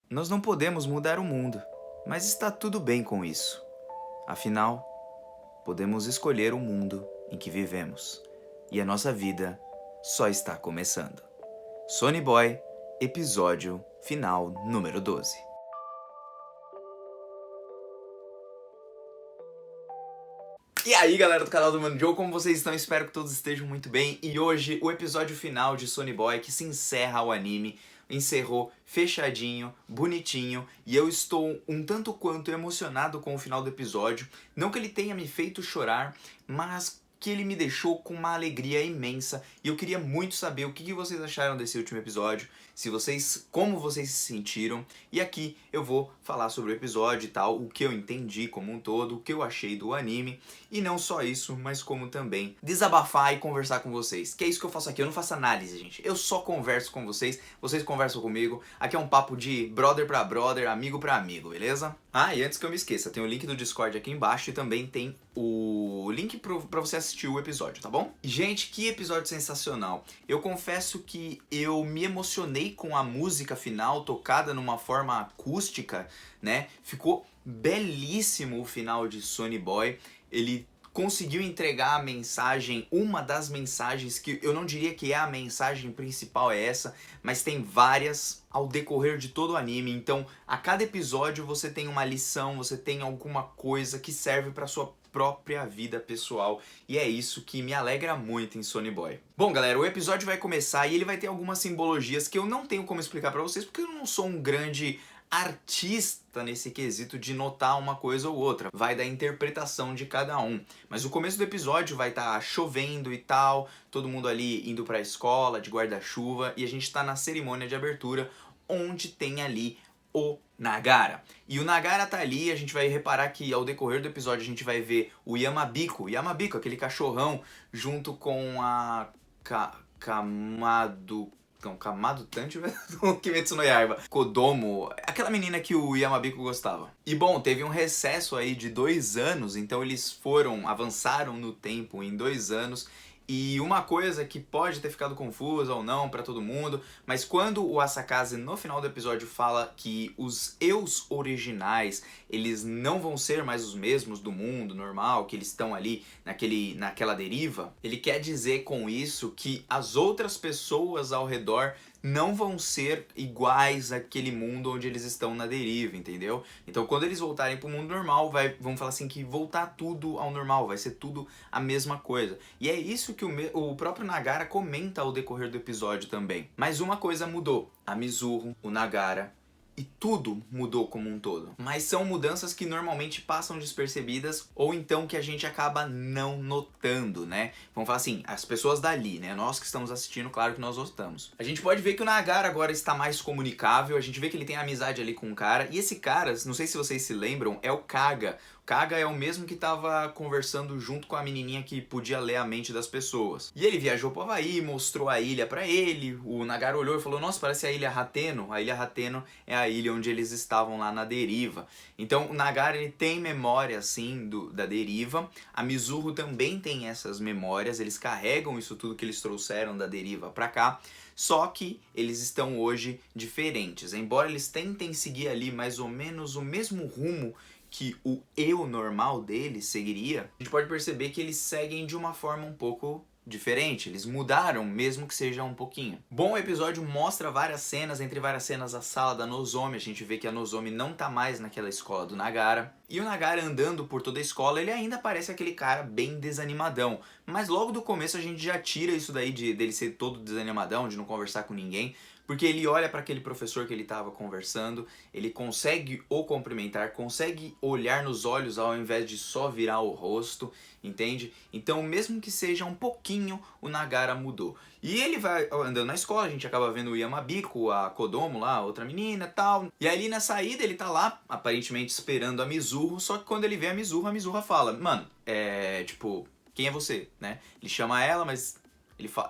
Nós não podemos mudar o mundo, mas está tudo bem com isso. Afinal, podemos escolher o mundo em que vivemos. E a nossa vida só está começando. Sonny Boy, episódio final número 12. E aí galera do canal do Mano Joe, como vocês estão? Espero que todos estejam muito bem. E hoje o episódio final de Sonny Boy, que se encerra o anime, encerrou fechadinho, bonitinho, e eu estou um tanto quanto emocionado com o final do episódio. Não que ele tenha me feito chorar, mas que ele me deixou com uma alegria imensa. E eu queria muito saber o que vocês acharam desse último episódio, como vocês se sentiram. E aqui eu vou falar sobre o episódio e tal, o que eu entendi como um todo, o que eu achei do anime. E não só isso, mas como também desabafar e conversar com vocês. Que é isso que eu faço aqui, eu não faço análise, gente. Eu só converso com vocês, vocês conversam comigo. Aqui é um papo de brother pra brother, amigo pra amigo, beleza? Ah, e antes que eu me esqueça, tem o link do Discord aqui embaixo e também tem o link pra você assistir o episódio, tá bom? Gente, que episódio sensacional. Eu confesso que eu me emocionei com a música final, tocada numa forma acústica, né? Ficou belíssimo o final de Sonny Boy. Ele conseguiu entregar a mensagem, uma das mensagens que eu não diria que é a mensagem principal é essa, mas tem várias ao decorrer de todo o anime. Então, a cada episódio você tem uma lição, você tem alguma coisa que serve para sua própria vida pessoal, e é isso que me alegra muito em Sonny Boy. Bom, galera, o episódio vai começar e ele vai ter algumas simbologias que eu não tenho como explicar para vocês, porque eu não sou um grande artista nesse quesito de notar uma coisa ou outra, vai da interpretação de cada um. Mas o começo do episódio vai estar chovendo e tal, todo mundo ali indo pra escola de guarda-chuva, e a gente tá na cerimônia de abertura, onde tem ali o Nagara. E o Nagara tá ali, a gente vai reparar que ao decorrer do episódio a gente vai ver o Yamabiko, aquele cachorrão, junto com a Kamado... Não, Kamado Tanchi, Kimetsu no Yaiba. Kodomo, aquela menina que o Yamabiko gostava. E bom, teve um recesso aí de 2 anos, então eles avançaram no tempo em 2 anos. E uma coisa que pode ter ficado confusa ou não pra todo mundo, mas quando o Asakaze no final do episódio fala que os eus originais, eles não vão ser mais os mesmos do mundo normal, que eles estão ali naquela deriva, ele quer dizer com isso que as outras pessoas ao redor não vão ser iguais àquele mundo onde eles estão na deriva, entendeu? Então quando eles voltarem pro mundo normal, vamos falar assim, que voltar tudo ao normal, vai ser tudo a mesma coisa. E é isso que o próprio Nagara comenta ao decorrer do episódio também. Mas uma coisa mudou, a Mizuru, o Nagara, e tudo mudou como um todo. Mas são mudanças que normalmente passam despercebidas ou então que a gente acaba não notando, né? Vamos falar assim, as pessoas dali, né? Nós que estamos assistindo, claro que nós notamos. A gente pode ver que o Nagara agora está mais comunicável, a gente vê que ele tem amizade ali com o cara, e esse cara, não sei se vocês se lembram, é o Kaga. Kaga é o mesmo que estava conversando junto com a menininha que podia ler a mente das pessoas. E ele viajou pro Havaí, mostrou a ilha pra ele, o Nagara olhou e falou, nossa, parece a Ilha Hateno. A Ilha Hateno é a ilha onde eles estavam lá na deriva. Então o Nagara ele tem memória assim da deriva, a Mizuru também tem essas memórias, eles carregam isso tudo que eles trouxeram da deriva pra cá. Só que eles estão hoje diferentes, embora eles tentem seguir ali mais ou menos o mesmo rumo que o eu normal deles seguiria, a gente pode perceber que eles seguem de uma forma um pouco diferente, eles mudaram, mesmo que seja um pouquinho. Bom, o episódio mostra várias cenas, entre várias cenas a sala da Nozomi, a gente vê que a Nozomi não tá mais naquela escola do Nagara, e o Nagara andando por toda a escola, ele ainda parece aquele cara bem desanimadão, mas logo do começo a gente já tira isso daí dele ser todo desanimadão, de não conversar com ninguém, porque ele olha para aquele professor que ele estava conversando, ele consegue o cumprimentar, consegue olhar nos olhos ao invés de só virar o rosto, entende? Então, mesmo que seja um pouquinho, o Nagara mudou. E ele vai andando na escola, a gente acaba vendo o Yamabiko, a Kodomo lá, outra menina e tal. E ali na saída ele tá lá, aparentemente esperando a Mizuru, só que quando ele vê a Mizuru fala, mano, tipo, quem é você, né? Ele chama ela, mas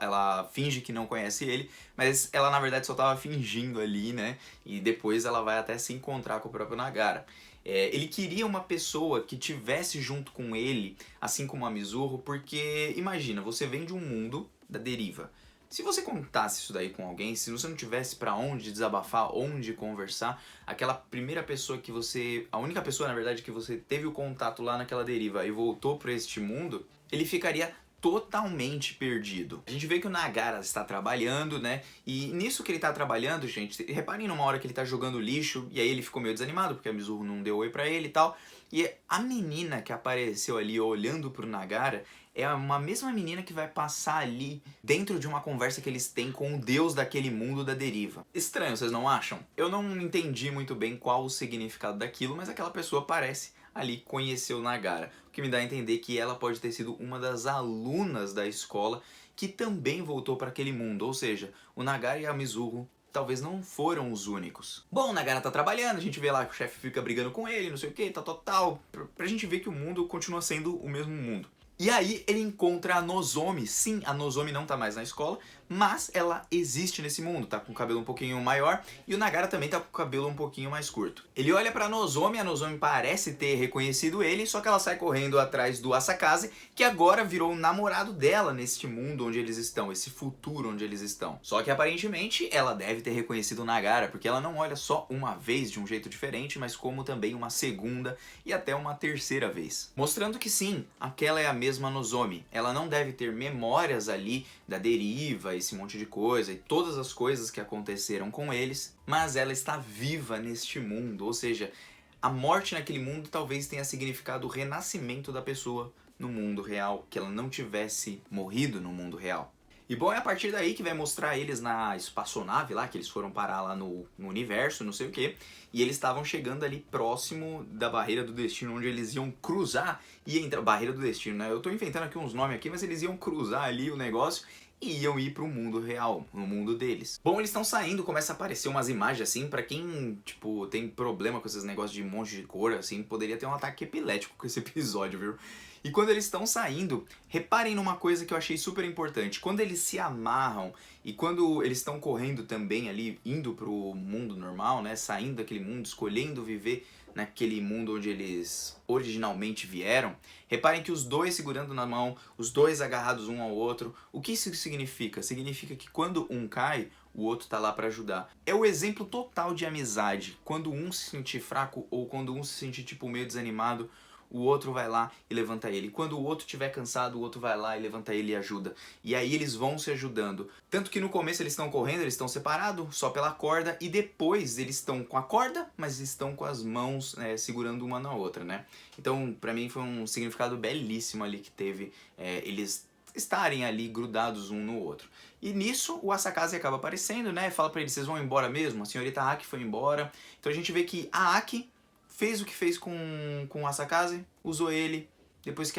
ela finge que não conhece ele, mas ela na verdade só tava fingindo ali, né? E depois ela vai até se encontrar com o próprio Nagara. Ele queria uma pessoa que tivesse junto com ele, assim como a Mizuru, porque imagina, você vem de um mundo da deriva, Se você contasse isso daí com alguém, se você não tivesse pra onde desabafar, onde conversar, aquela primeira pessoa que você, a única pessoa na verdade que você teve o contato lá naquela deriva e voltou pra este mundo, ele ficaria totalmente perdido. A gente vê que o Nagara está trabalhando, né? E nisso que ele tá trabalhando, gente, reparem numa hora que ele tá jogando lixo e aí ele ficou meio desanimado porque a Mizuru não deu oi pra ele e tal. E a menina que apareceu ali olhando pro Nagara é uma mesma menina que vai passar ali dentro de uma conversa que eles têm com o deus daquele mundo da deriva. Estranho, vocês não acham? Eu não entendi muito bem qual o significado daquilo, mas aquela pessoa parece ali conhecer o Nagara, o que me dá a entender que ela pode ter sido uma das alunas da escola que também voltou para aquele mundo, ou seja, o Nagara e a Mizuru talvez não foram os únicos. Bom, o Nagara tá trabalhando, a gente vê lá que o chefe fica brigando com ele, não sei o que, tal, pra gente ver que o mundo continua sendo o mesmo mundo. E aí ele encontra a Nozomi. Sim, a Nozomi não tá mais na escola, mas ela existe nesse mundo, tá com o cabelo um pouquinho maior e o Nagara também tá com o cabelo um pouquinho mais curto. Ele olha pra Nozomi, a Nozomi parece ter reconhecido ele, só que ela sai correndo atrás do Asakaze, que agora virou o namorado dela neste mundo onde eles estão, esse futuro onde eles estão. Só que aparentemente ela deve ter reconhecido o Nagara, porque ela não olha só uma vez de um jeito diferente, mas como também uma segunda e até uma terceira vez. Mostrando que sim, aquela é a mesma Nozomi. Ela não deve ter memórias ali da deriva, esse monte de coisa e todas as coisas que aconteceram com eles, mas ela está viva neste mundo, ou seja, a morte naquele mundo talvez tenha significado o renascimento da pessoa no mundo real, que ela não tivesse morrido no mundo real. E bom, é a partir daí que vai mostrar eles na espaçonave lá, que eles foram parar lá no universo, não sei o que, e eles estavam chegando ali próximo da barreira do destino, onde eles iam cruzar e entrar. Barreira do destino, né? Eu tô inventando aqui uns nomes aqui, mas eles iam cruzar ali o negócio e iam ir pro mundo real, no mundo deles. Bom, eles estão saindo, começa a aparecer umas imagens assim, pra quem, tipo, tem problema com esses negócios de monte de cor, assim, poderia ter um ataque epilético com esse episódio, viu? E quando eles estão saindo, reparem numa coisa que eu achei super importante. Quando eles se amarram e quando eles estão correndo também ali, indo pro mundo normal, né, saindo daquele mundo, escolhendo viver naquele mundo onde eles originalmente vieram, reparem que os dois segurando na mão, os dois agarrados um ao outro. O que isso significa? Significa que quando um cai, o outro tá lá para ajudar. É o exemplo total de amizade. Quando um se sentir fraco ou quando um se sentir tipo meio desanimado, o outro vai lá e levanta ele. Quando o outro estiver cansado, o outro vai lá e levanta ele e ajuda. E aí eles vão se ajudando. Tanto que no começo eles estão correndo, eles estão separados, só pela corda. E depois eles estão com a corda, mas estão com as mãos segurando uma na outra, né? Então, pra mim foi um significado belíssimo ali que teve eles estarem ali grudados um no outro. E nisso o Asakaze acaba aparecendo, né? Fala pra eles, vocês vão embora mesmo? A senhorita Aki foi embora. Então a gente vê que a Aki fez o que fez com o Asakaze, usou ele, depois que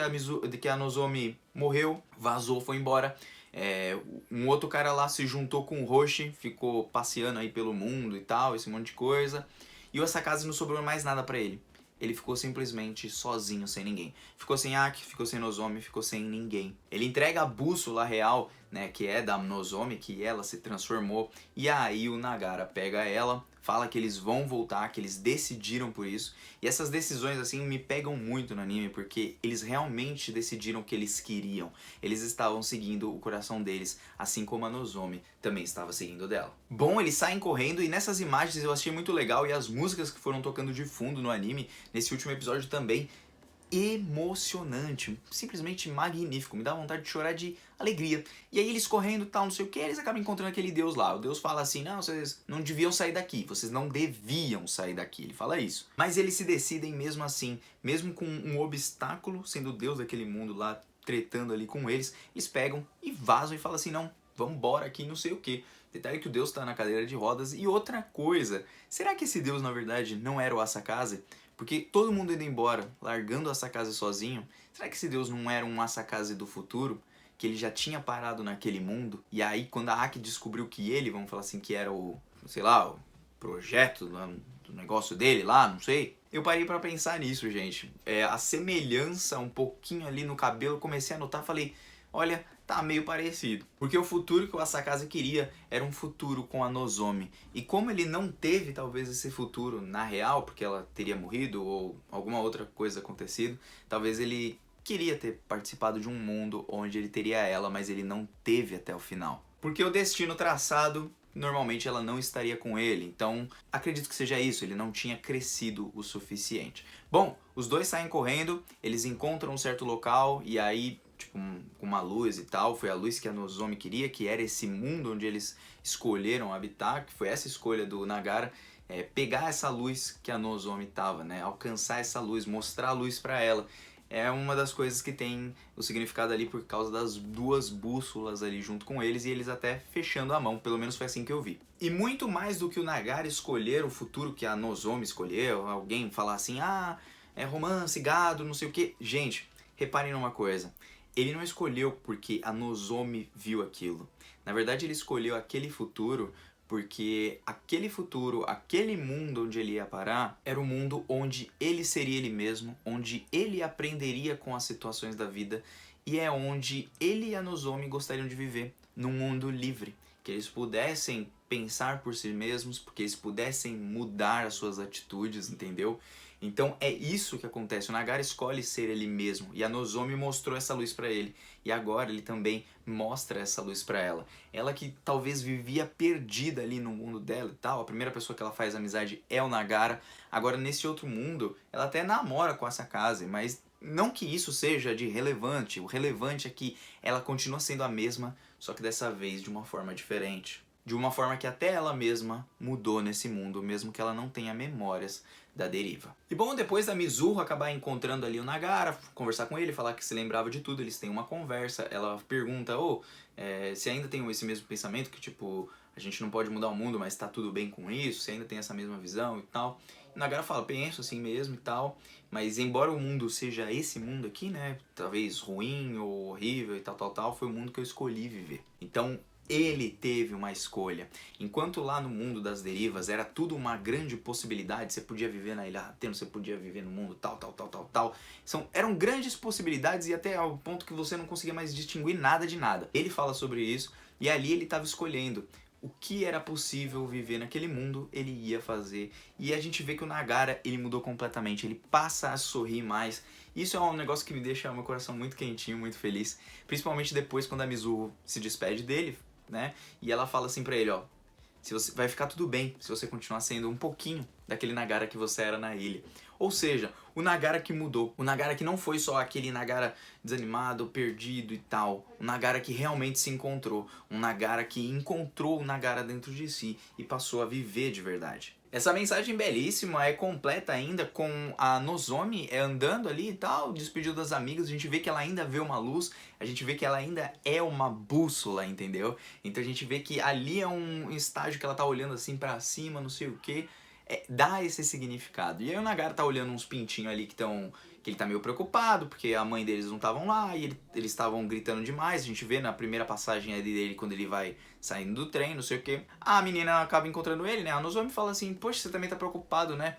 a Nozomi morreu, vazou, foi embora. Um outro cara lá se juntou com o Roshi, ficou passeando aí pelo mundo e tal, esse monte de coisa. E o Asakaze não sobrou mais nada pra ele. Ele ficou simplesmente sozinho, sem ninguém. Ficou sem Aki, ficou sem Nozomi, ficou sem ninguém. Ele entrega a bússola real, né, que é da Nozomi, que ela se transformou. E aí o Nagara pega ela, fala que eles vão voltar, que eles decidiram por isso. E essas decisões, assim, me pegam muito no anime, porque eles realmente decidiram o que eles queriam. Eles estavam seguindo o coração deles, assim como a Nozomi também estava seguindo dela. Bom, eles saem correndo e nessas imagens eu achei muito legal e as músicas que foram tocando de fundo no anime, nesse último episódio também, emocionante, simplesmente magnífico, me dá vontade de chorar de alegria. E aí eles correndo e tal, não sei o que, eles acabam encontrando aquele deus lá. O deus fala assim, não, vocês não deviam sair daqui, vocês não deviam sair daqui, ele fala isso. Mas eles se decidem mesmo assim, mesmo com um obstáculo, sendo o deus daquele mundo lá, tretando ali com eles, eles pegam e vazam e falam assim, não, vamos embora aqui, não sei o que. Detalhe que o deus tá na cadeira de rodas. E outra coisa, será que esse deus na verdade não era o Asakaze? Porque todo mundo indo embora, largando o Asakaze sozinho, será que esse deus não era um Asakaze do futuro? Que ele já tinha parado naquele mundo? E aí quando a Aki descobriu que ele, vamos falar assim, que era o, sei lá, o projeto do negócio dele lá, não sei. Eu parei pra pensar nisso, gente. A semelhança um pouquinho ali no cabelo, comecei a notar, falei, olha, tá meio parecido. Porque o futuro que o Asakaze queria era um futuro com a Nozomi. E como ele não teve talvez esse futuro na real, porque ela teria morrido ou alguma outra coisa acontecido, talvez ele queria ter participado de um mundo onde ele teria ela, mas ele não teve até o final. Porque o destino traçado, normalmente ela não estaria com ele. Então, acredito que seja isso, ele não tinha crescido o suficiente. Bom, os dois saem correndo, eles encontram um certo local e aí, tipo, com uma luz e tal, foi a luz que a Nozomi queria, que era esse mundo onde eles escolheram habitar, que foi essa escolha do Nagara, pegar essa luz que a Nozomi tava, né? Alcançar essa luz, mostrar a luz para ela. É uma das coisas que tem o significado ali por causa das duas bússolas ali junto com eles e eles até fechando a mão, pelo menos foi assim que eu vi. E muito mais do que o Nagara escolher o futuro que a Nozomi escolheu, alguém falar assim, é romance, gado, não sei o que. Gente, reparem numa coisa, ele não escolheu porque a Nozomi viu aquilo. Na verdade ele escolheu aquele futuro porque aquele futuro, aquele mundo onde ele ia parar, era o mundo onde ele seria ele mesmo, onde ele aprenderia com as situações da vida e é onde ele e a Nozomi gostariam de viver, num mundo livre, que eles pudessem pensar por si mesmos, porque eles pudessem mudar as suas atitudes, entendeu? Então é isso que acontece, o Nagara escolhe ser ele mesmo e a Nozomi mostrou essa luz pra ele e agora ele também mostra essa luz pra ela. Ela que talvez vivia perdida ali no mundo dela e tal, a primeira pessoa que ela faz amizade é o Nagara, agora nesse outro mundo ela até namora com essa Kaze, mas não que isso seja de relevante, o relevante é que ela continua sendo a mesma, só que dessa vez de uma forma diferente. De uma forma que até ela mesma mudou nesse mundo, mesmo que ela não tenha memórias da deriva. E bom, depois da Mizuho acabar encontrando ali o Nagara, conversar com ele, falar que se lembrava de tudo, eles têm uma conversa, ela pergunta, se ainda tem esse mesmo pensamento, que tipo, a gente não pode mudar o mundo, mas tá tudo bem com isso, se ainda tem essa mesma visão e tal. E o Nagara fala, penso assim mesmo e tal, mas embora o mundo seja esse mundo aqui, né, talvez ruim ou horrível e tal, foi o mundo que eu escolhi viver. Então, ele teve uma escolha. Enquanto lá no mundo das derivas era tudo uma grande possibilidade, você podia viver na Ilha Rateno, você podia viver no mundo tal. Eram grandes possibilidades e até ao ponto que você não conseguia mais distinguir nada de nada. Ele fala sobre isso e ali ele estava escolhendo o que era possível viver naquele mundo, ele ia fazer. E a gente vê que o Nagara, ele mudou completamente, ele passa a sorrir mais. Isso é um negócio que me deixa meu coração muito quentinho, muito feliz. Principalmente depois quando a Mizuho se despede dele, né? E ela fala assim pra ele, se você vai ficar tudo bem se você continuar sendo um pouquinho daquele Nagara que você era na ilha. Ou seja, o Nagara que mudou, o Nagara que não foi só aquele Nagara desanimado, perdido e tal, o Nagara que realmente se encontrou, um Nagara que encontrou o Nagara dentro de si e passou a viver de verdade. Essa mensagem belíssima é completa ainda com a Nozomi andando ali e tal, despediu das amigas, a gente vê que ela ainda vê uma luz, a gente vê que ela ainda é uma bússola, entendeu? Então a gente vê que ali é um estágio que ela tá olhando assim pra cima, não sei o que, dá esse significado. E aí o Nagara tá olhando uns pintinhos ali que ele tá meio preocupado, porque a mãe deles não estavam lá e eles estavam gritando demais. A gente vê na primeira passagem ali dele quando ele vai saindo do trem, não sei o que. A menina acaba encontrando ele, né? A Nozomi fala assim, poxa, você também tá preocupado, né?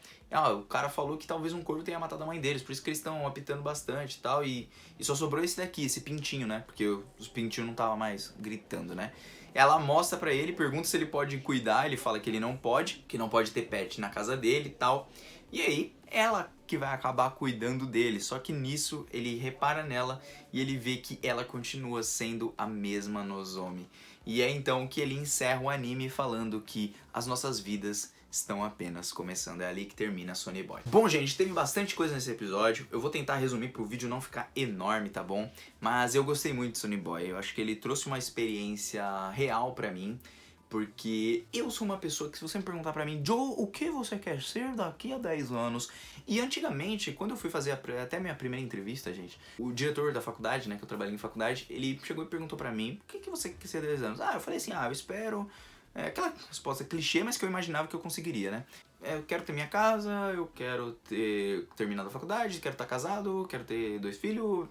O cara falou que talvez um corvo tenha matado a mãe deles, por isso que eles estão apitando bastante e tal. E só sobrou esse daqui, esse pintinho, né? Porque os pintinhos não estavam mais gritando, né? Ela mostra pra ele, pergunta se ele pode cuidar, ele fala que ele não pode, que não pode ter pet na casa dele e tal. E aí, ela que vai acabar cuidando dele, só que nisso ele repara nela e ele vê que ela continua sendo a mesma Nozomi. E é então que ele encerra o anime falando que as nossas vidas estão apenas começando. É ali que termina Sonny Boy. Bom, gente, teve bastante coisa nesse episódio. Eu vou tentar resumir pro vídeo não ficar enorme, tá bom? Mas eu gostei muito de Sonny Boy. Eu acho que ele trouxe uma experiência real pra mim. Porque eu sou uma pessoa que, se você me perguntar pra mim, Joe, o que você quer ser daqui a 10 anos? E antigamente, quando eu fui fazer até a minha primeira entrevista, gente, o diretor da faculdade, né, que eu trabalhei em faculdade, ele chegou e perguntou pra mim, o que você quer ser daqui a 10 anos? Eu falei assim, eu espero... aquela resposta clichê, mas que eu imaginava que eu conseguiria, né? Eu quero ter minha casa, eu quero ter terminado a faculdade, quero estar casado, quero ter 2 filhos.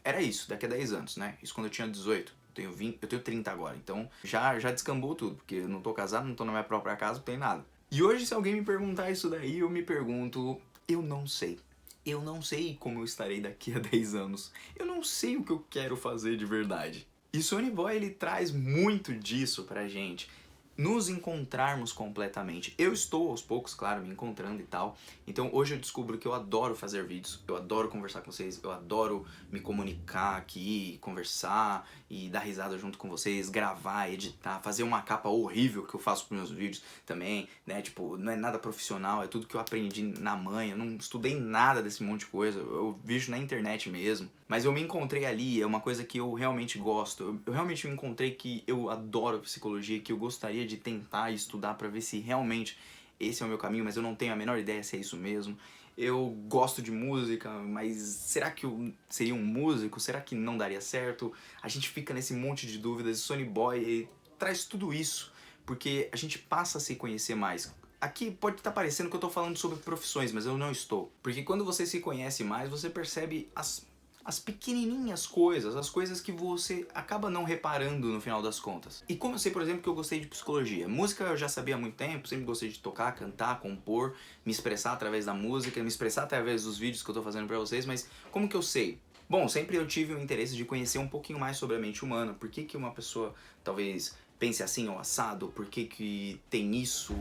Era isso, daqui a 10 anos, né? Isso quando eu tinha 18. Eu tenho 30 agora, então já descambou tudo, porque eu não tô casado, não tô na minha própria casa, não tem nada. E hoje, se alguém me perguntar isso daí, eu me pergunto, eu não sei. Eu não sei como eu estarei daqui a 10 anos. Eu não sei o que eu quero fazer de verdade. E Sonny Boy, ele traz muito disso pra gente. nos encontrarmos completamente. Eu estou aos poucos, claro, me encontrando e tal. Então hoje eu descubro que eu adoro fazer vídeos, eu adoro conversar com vocês, eu adoro me comunicar aqui, conversar e dar risada junto com vocês, gravar, editar, fazer uma capa horrível que eu faço pros meus vídeos também, né? Tipo, não é nada profissional, é tudo que eu aprendi na manha, eu não estudei nada desse monte de coisa, eu vejo na internet mesmo. Mas eu me encontrei ali, é uma coisa que eu realmente gosto. Eu realmente me encontrei que eu adoro psicologia, que eu gostaria de tentar estudar pra ver se realmente esse é o meu caminho, mas eu não tenho a menor ideia se é isso mesmo. Eu gosto de música, mas será que eu seria um músico? Será que não daria certo? A gente fica nesse monte de dúvidas. Sonny Boy traz tudo isso, porque a gente passa a se conhecer mais. Aqui pode estar parecendo que eu estou falando sobre profissões, mas eu não estou. Porque quando você se conhece mais, você percebe as pequenininhas coisas, as coisas que você acaba não reparando no final das contas. E como eu sei, por exemplo, que eu gostei de psicologia? Música eu já sabia há muito tempo, sempre gostei de tocar, cantar, compor, me expressar através da música, me expressar através dos vídeos que eu tô fazendo pra vocês, mas como que eu sei? Bom, sempre eu tive o interesse de conhecer um pouquinho mais sobre a mente humana, por que que uma pessoa talvez pense assim ou assado, por que que tem isso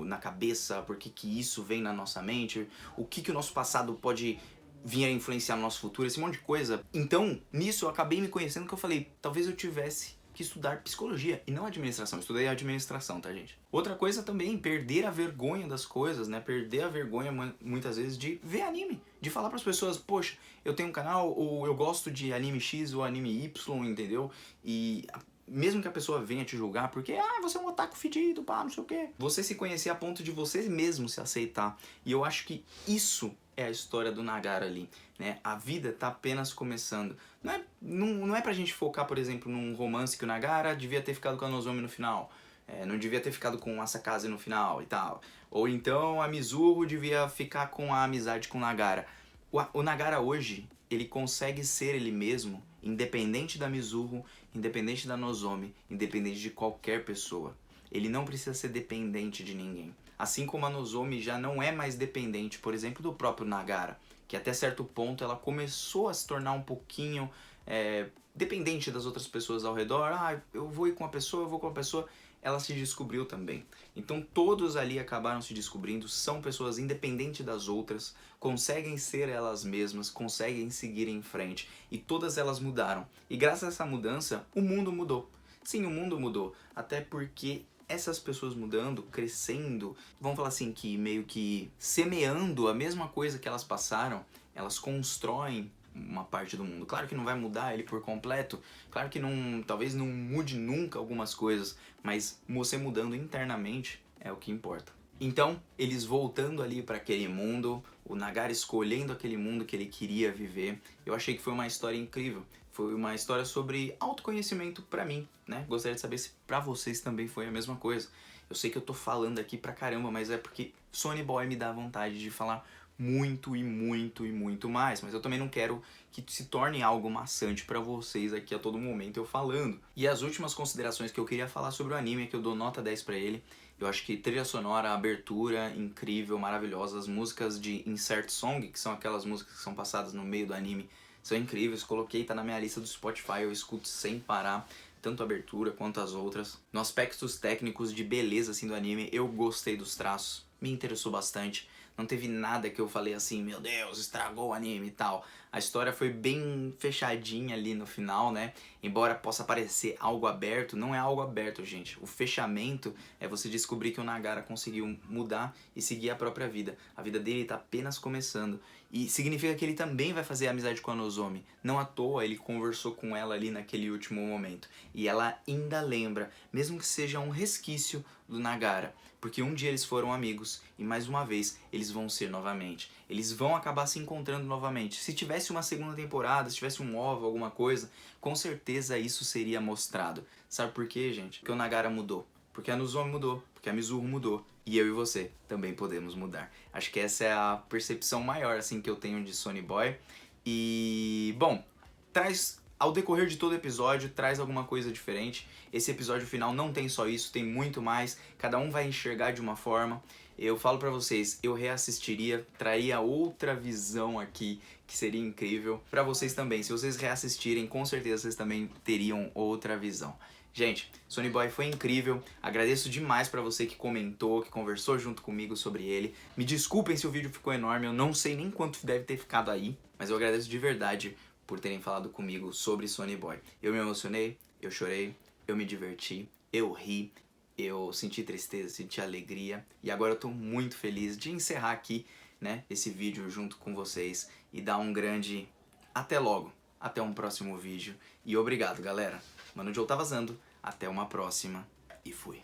na cabeça, por que que isso vem na nossa mente, o que que o nosso passado pode vir a influenciar no nosso futuro, esse monte de coisa. Então, nisso eu acabei me conhecendo que eu falei, talvez eu tivesse que estudar psicologia e não administração. Eu estudei administração, tá, gente? Outra coisa também, perder a vergonha das coisas, né? Perder a vergonha muitas vezes de ver anime, de falar para as pessoas, poxa, eu tenho um canal ou eu gosto de anime X ou anime Y, entendeu? E mesmo que a pessoa venha te julgar porque, você é um otaku fedido, pá, não sei o quê. Você se conhecer a ponto de você mesmo se aceitar. E eu acho que isso é a história do Nagara ali, né? A vida tá apenas começando. Não é pra gente focar, por exemplo, num romance que o Nagara devia ter ficado com a Nozomi no final. Não devia ter ficado com a Asakaze no final e tal. Ou então a Mizuho devia ficar com a amizade com o Nagara. O Nagara hoje, ele consegue ser ele mesmo, independente da Mizuho, independente da Nozomi, independente de qualquer pessoa. Ele não precisa ser dependente de ninguém. Assim como a Nozomi já não é mais dependente, por exemplo, do próprio Nagara, que até certo ponto ela começou a se tornar um pouquinho dependente das outras pessoas ao redor. Eu vou ir com uma pessoa, eu vou com uma pessoa. Ela se descobriu também. Então todos ali acabaram se descobrindo, são pessoas independentes das outras, conseguem ser elas mesmas, conseguem seguir em frente. E todas elas mudaram. E graças a essa mudança, o mundo mudou. Sim, o mundo mudou. Até porque essas pessoas mudando, crescendo, vamos falar assim, que meio que semeando a mesma coisa que elas passaram, elas constroem uma parte do mundo. Claro que não vai mudar ele por completo, claro que não, talvez não mude nunca algumas coisas, mas você mudando internamente é o que importa. Então, eles voltando ali para aquele mundo, o Nagara escolhendo aquele mundo que ele queria viver, eu achei que foi uma história incrível. Foi uma história sobre autoconhecimento pra mim, né? Gostaria de saber se pra vocês também foi a mesma coisa. Eu sei que eu tô falando aqui pra caramba, mas é porque Sonny Boy me dá vontade de falar muito e muito e muito mais, mas eu também não quero que se torne algo maçante pra vocês aqui a todo momento eu falando. E as últimas considerações que eu queria falar sobre o anime é que eu dou nota 10 pra ele. Eu acho que trilha sonora, abertura, incrível, maravilhosa. As músicas de Insert Song, que são aquelas músicas que são passadas no meio do anime, são incríveis. Coloquei, tá na minha lista do Spotify, eu escuto sem parar, tanto a abertura quanto as outras. No aspectos técnicos de beleza assim do anime, eu gostei dos traços, me interessou bastante. Não teve nada que eu falei assim, meu Deus, estragou o anime e tal. A história foi bem fechadinha ali no final, né? Embora possa parecer algo aberto, não é algo aberto, gente. O fechamento é você descobrir que o Nagara conseguiu mudar e seguir a própria vida. A vida dele tá apenas começando. E significa que ele também vai fazer amizade com a Nozomi. Não à toa ele conversou com ela ali naquele último momento. E ela ainda lembra, mesmo que seja um resquício do Nagara. Porque um dia eles foram amigos e mais uma vez eles vão ser novamente. Eles vão acabar se encontrando novamente. Se tivesse uma segunda temporada, se tivesse um OVA, alguma coisa, com certeza isso seria mostrado. Sabe por quê, gente? Porque o Nagara mudou. Porque a Nozomi mudou. Porque a Mizuho mudou. E eu e você também podemos mudar. Acho que essa é a percepção maior assim que eu tenho de Sonny Boy. E, bom, ao decorrer de todo episódio, traz alguma coisa diferente. Esse episódio final não tem só isso, tem muito mais. Cada um vai enxergar de uma forma. Eu falo pra vocês, eu reassistiria, traria outra visão aqui, que seria incrível. Pra vocês também, se vocês reassistirem, com certeza vocês também teriam outra visão. Gente, Sonny Boy foi incrível, agradeço demais pra você que comentou, que conversou junto comigo sobre ele. Me desculpem se o vídeo ficou enorme, eu não sei nem quanto deve ter ficado aí, mas eu agradeço de verdade por terem falado comigo sobre Sonny Boy. Eu me emocionei, eu chorei, eu me diverti, eu ri, eu senti tristeza, senti alegria e agora eu tô muito feliz de encerrar aqui, né, esse vídeo junto com vocês e dar um grande até logo, até um próximo vídeo e obrigado, galera. Mano Joe tá vazando, até uma próxima e fui.